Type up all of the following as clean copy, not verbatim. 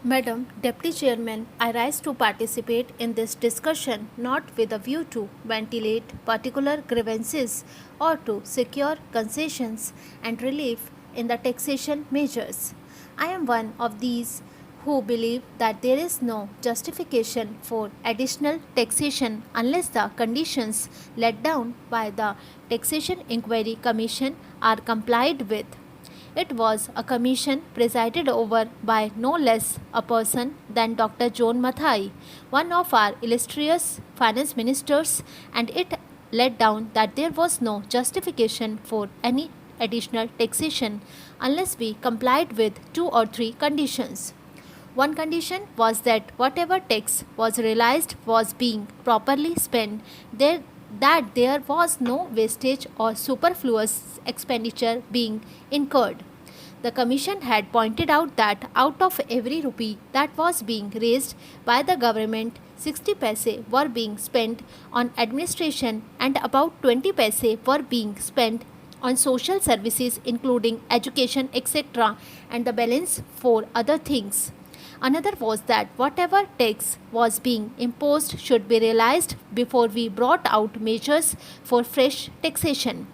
Madam Deputy Chairman, I rise to participate in this discussion not with a view to ventilate particular grievances or to secure concessions and relief in the taxation measures. I am one of these who believe that there is no justification for additional taxation unless the conditions laid down by the Taxation Inquiry Commission are complied with. It was a commission presided over by no less a person than Dr. John Mathai, one of our illustrious finance ministers, and it laid down that there was no justification for any additional taxation unless we complied with two or three conditions. One condition was that whatever tax was realized was being properly spent, that there was no wastage or superfluous expenditure being incurred. The Commission had pointed out that out of every rupee that was being raised by the government, 60 paise were being spent on administration and about 20 paise were being spent on social services including education etc. and the balance for other things. Another was that whatever tax was being imposed should be realized before we brought out measures for fresh taxation.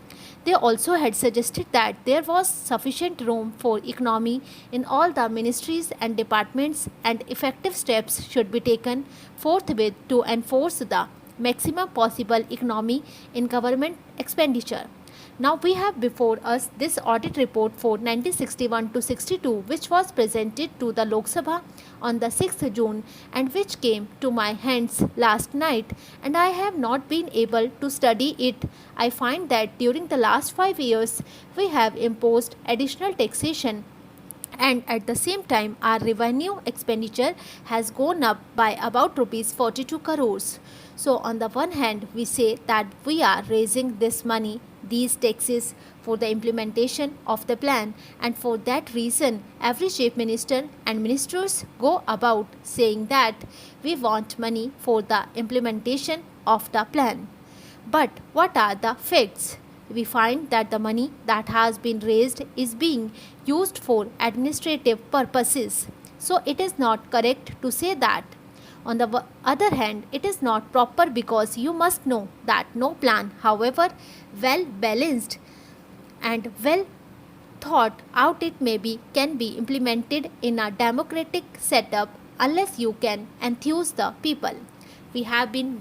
They also had suggested that there was sufficient room for economy in all the ministries and departments and effective steps should be taken forthwith to enforce the maximum possible economy in government expenditure. Now we have before us this audit report for 1961 to 62 which was presented to the Lok Sabha on the 6th June and which came to my hands last night and I have not been able to study it. I find that during the last 5 years we have imposed additional taxation and at the same time our revenue expenditure has gone up by about rupees 42 crores. So on the one hand we say that we are raising this money, these taxes for the implementation of the plan and for that reason every chief minister and ministers go about saying that we want money for the implementation of the plan. But what are the facts? We find that the money that has been raised is being used for administrative purposes. So it is not correct to say that. On the other hand, it is not proper because you must know that no plan, however well balanced and well thought out it may be, can be implemented in a democratic setup unless you can enthuse the people. We have been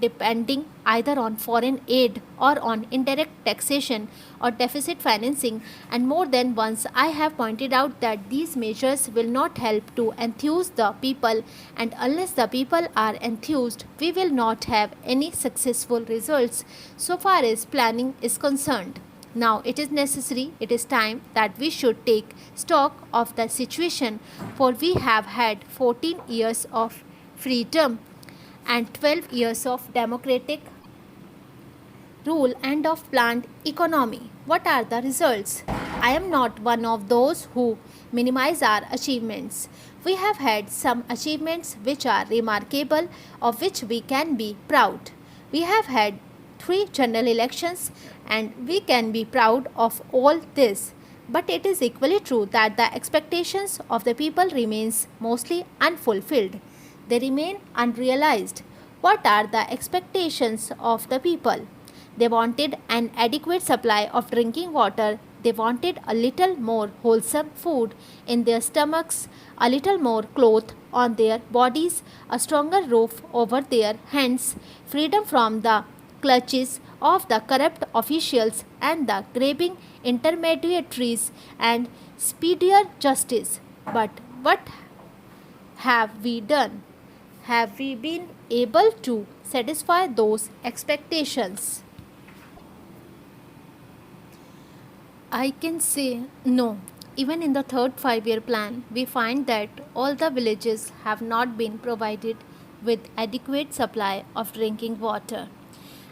depending either on foreign aid or on indirect taxation or deficit financing, and more than once I have pointed out that these measures will not help to enthuse the people, and unless the people are enthused we will not have any successful results so far as planning is concerned. Now it is necessary, it is time that we should take stock of the situation, for we have had 14 years of freedom and 12 years of democratic rule and of planned economy. What are the results? I am not one of those who minimize our achievements. We have had some achievements which are remarkable, of which we can be proud. We have had 3 general elections and we can be proud of all this. But it is equally true that the expectations of the people remains mostly unfulfilled. They remain unrealized. What are the expectations of the people? They wanted an adequate supply of drinking water. They wanted a little more wholesome food in their stomachs, a little more cloth on their bodies, a stronger roof over their heads, freedom from the clutches of the corrupt officials and the grabbing intermediaries, and speedier justice. But what have we done? Have we been able to satisfy those expectations? I can say no. Even in the third 5-year plan, we find that all the villages have not been provided with adequate supply of drinking water.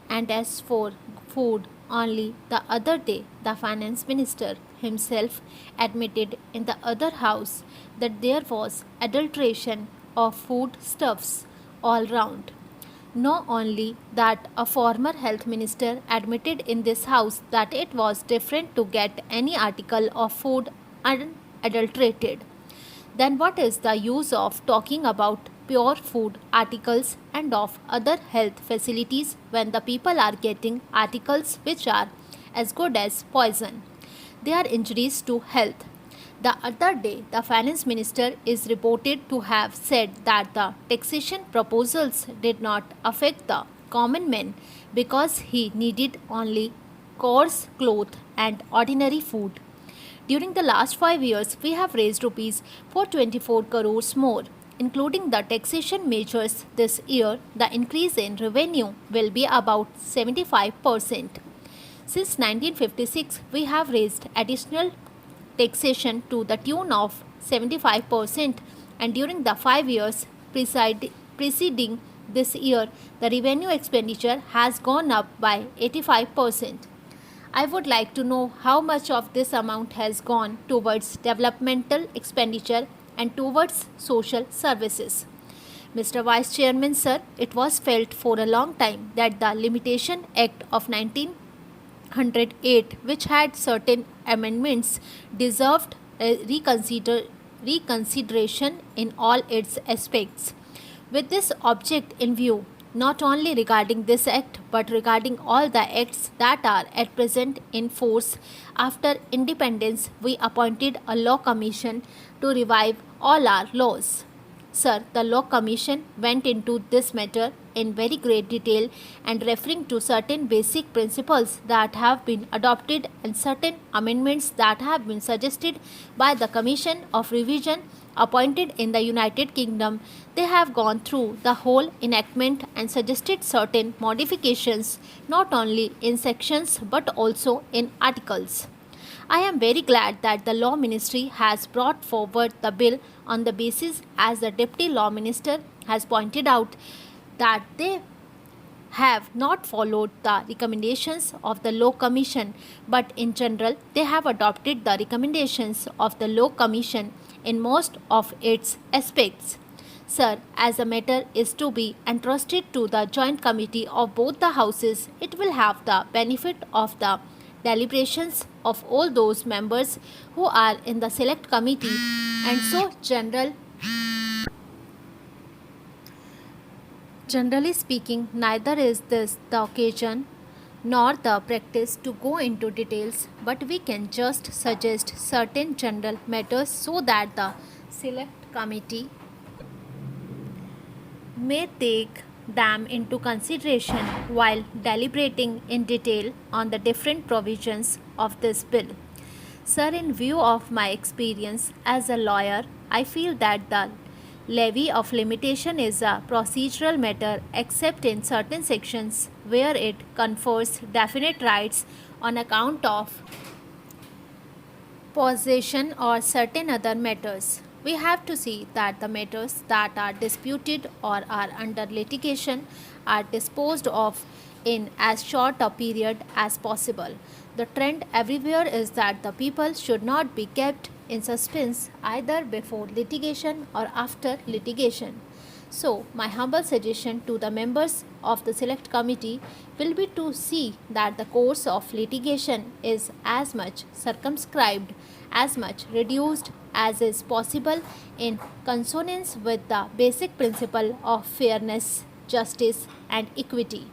And as for food, only the other day the finance minister himself admitted in the other house that there was adulteration of food stuffs all round. Not only that, a former health minister admitted in this house that it was different to get any article of food unadulterated. then what is the use of talking about pure food articles and of other health facilities when the people are getting articles which are as good as poison? They are injuries to health. The other day, the finance minister is reported to have said that the taxation proposals did not affect the common man because he needed only coarse cloth and ordinary food. During the last 5 years, we have raised rupees 424 crores more. Including the taxation measures this year, the increase in revenue will be about 75%. Since 1956, we have raised additional taxation to the tune of 75%, and during the 5 years preceding this year, the revenue expenditure has gone up by 85%. I would like to know how much of this amount has gone towards developmental expenditure and towards social services. Mr. Vice Chairman, sir, it was felt for a long time that the Limitation Act of 1908, which had certain amendments, deserved a reconsideration in all its aspects. With this object in view, not only regarding this act but regarding all the acts that are at present in force after independence, we appointed a law commission to revive all our laws. Sir, the law commission went into this matter in very great detail and referring to certain basic principles that have been adopted and certain amendments that have been suggested by the Commission of Revision appointed in the United Kingdom. They have gone through the whole enactment and suggested certain modifications not only in sections but also in articles. I am very glad that the Law Ministry has brought forward the bill on the basis, as the Deputy Law Minister has pointed out, that they have not followed the recommendations of the Law Commission, but in general they have adopted the recommendations of the Law Commission in most of its aspects. Sir, as the matter is to be entrusted to the joint committee of both the houses, it will have the benefit of the deliberations of all those members who are in the select committee, and so generally speaking, neither is this the occasion nor the practice to go into details, but we can just suggest certain general matters so that the select committee may take them into consideration while deliberating in detail on the different provisions of this bill. Sir, in view of my experience as a lawyer, I feel that the levy of limitation is a procedural matter except in certain sections where it confers definite rights on account of possession or certain other matters. We have to see that the matters that are disputed or are under litigation are disposed of in as short a period as possible. The trend everywhere is that the people should not be kept in suspense either before litigation or after litigation. So, my humble suggestion to the members of the Select Committee will be to see that the course of litigation is as much circumscribed, as much reduced as is possible in consonance with the basic principle of fairness, justice, and equity.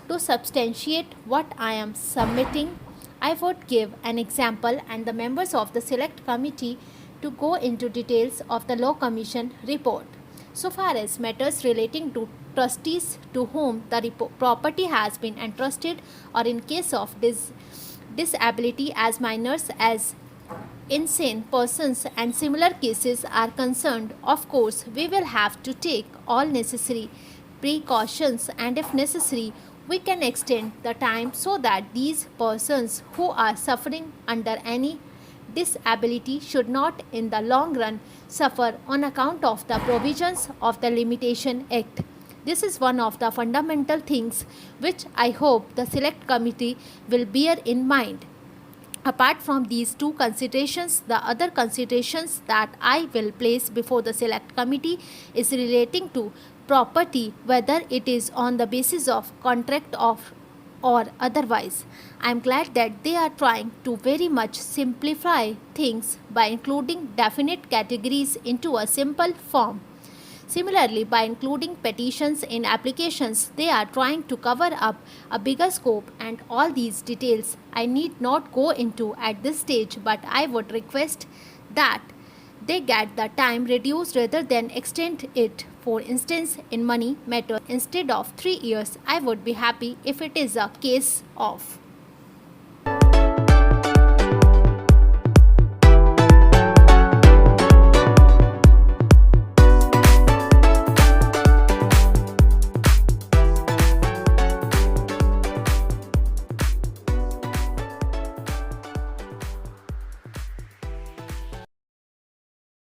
To substantiate what I am submitting, I would give an example and the members of the Select Committee to go into details of the Law Commission report. So far as matters relating to trustees to whom the property has been entrusted, or in case of disability as minors, as insane persons and similar cases are concerned, of course we will have to take all necessary precautions, and if necessary we can extend the time so that these persons who are suffering under any disability should not in the long run suffer on account of the provisions of the Limitation Act. This is one of the fundamental things which I hope the Select Committee will bear in mind. Apart from these two considerations, the other considerations that I will place before the Select Committee is relating to property, whether it is on the basis of contract of or otherwise. I am glad that they are trying to very much simplify things by including definite categories into a simple form. Similarly, by including petitions in applications, they are trying to cover up a bigger scope, and all these details I need not go into at this stage, but I would request that they get the time reduced rather than extend it. For instance, in money matter, instead of 3 years, I would be happy if it is a case of